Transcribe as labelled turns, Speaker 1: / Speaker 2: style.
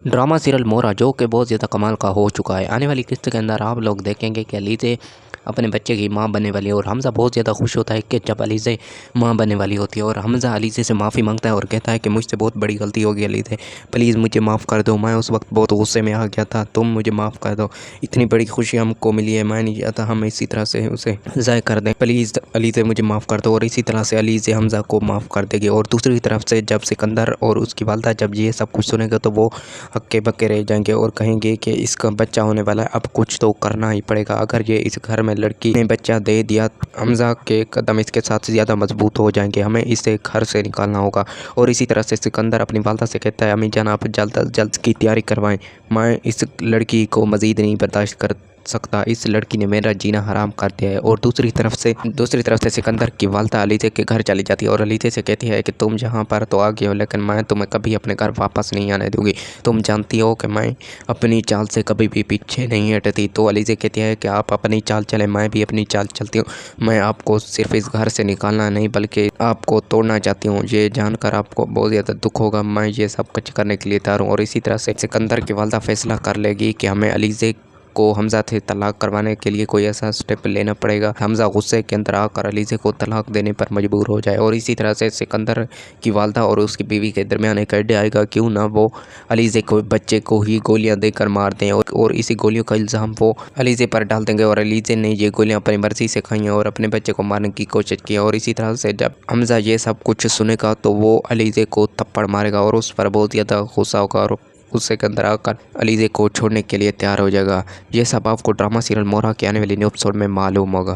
Speaker 1: Drama serial मोरा जो कि बहुत ज़्यादा कमाल का हो चुका है। आने वाली किस्त के अंदर आप लोग देखेंगे कि अलीज़े अपने बच्चे की माँ बनने वाली है और हमज़ा बहुत ज़्यादा खुश होता है कि जब अलीज़े माँ बनने वाली होती है और हमज़ा अलीज़े से माफ़ी मांगता है और कहता है कि मुझसे बहुत बड़ी गलती हो गई अलीज़े, प्लीज़ मुझे माफ़ कर दो, मैं उस वक्त बहुत गुस्से में आ गया था, तुम मुझे माफ़ कर दो, इतनी बड़ी खुशी हमको मिली है, मैं नहीं चाहता हम इसी तरह से उसे ज़ाय कर दें, प्लीज़ अलीज़े मुझे माफ़ कर दो। और इसी तरह से अलीज़े हमज़ा को माफ़ कर देगी। और दूसरी तरफ से जब सिकंदर और उसकी वालदा जब ये सब कुछ सुनेगा तो वो हक्के बक्के रह जाएंगे और कहेंगे कि इसका बच्चा होने वाला है, अब कुछ तो करना ही पड़ेगा। अगर ये इस घर में लड़की ने बच्चा दे दिया, हमज़ा के कदम इसके साथ ज़्यादा मजबूत हो जाएंगे, हमें इसे घर से निकालना होगा। और इसी तरह से सिकंदर अपनी वालदा से कहता है, अम्मी जान आप जल्द अज जल्द की तैयारी करवाएं, मैं इस लड़की को मज़ीद नहीं बर्दाश्त कर सकता, इस लड़की ने मेरा जीना हराम कर दिया है। और दूसरी तरफ से सिकंदर की वालदा अलीज़े के घर चली जाती है और अलीज़े से कहती है कि तुम जहाँ पर तो आ गए हो, लेकिन मैं तुम्हें कभी अपने घर वापस नहीं आने दूंगी, तुम जानती हो कि मैं अपनी चाल से कभी भी पीछे नहीं हटती। तो अलीज़े कहती है कि आप अपनी चाल चलें, मैं भी अपनी चाल चलती हूँ, मैं आपको सिर्फ इस घर से निकालना नहीं बल्कि आपको तोड़ना चाहती हूँ, ये जानकर आपको बहुत ज़्यादा दुख होगा, मैं ये सब कुछ करने के लिए तैयार हूँ। और इसी तरह से सिकंदर की वालदा फैसला कर लेगी कि हमें अलीज़े को हमज़ा से तलाक करवाने के लिए कोई ऐसा स्टेप लेना पड़ेगा, हमज़ा गुस्से के अंदर आकर अलीज़े को तलाक देने पर मजबूर हो जाए। और इसी तरह से सिकंदर की वालदा और उसकी बीवी के दरमियान एक आइडिया आएगा, क्यों ना वो अलीज़े को बच्चे को ही गोलियां देकर मार दें और इसी गोलियों का इल्ज़ाम वो अलीज़े पर डाल देंगे। और अलीज़े ने ये गोलियां अपनी मर्ज़ी से खाई हैं और अपने बच्चे को मारने की कोशिश की। और इसी तरह से जब हमज़ा ये सब कुछ सुनेगा तो वो अलीज़े को थप्पड़ मारेगा और उस पर बहुत ज़्यादा गुस्सा होगा और गुस्से के अंदर आकर अलीज़े को छोड़ने के लिए तैयार हो जाएगा। ये सब आपको ड्रामा सीरियल मोरा के आने वाले न्यू एपिसोड में मालूम होगा।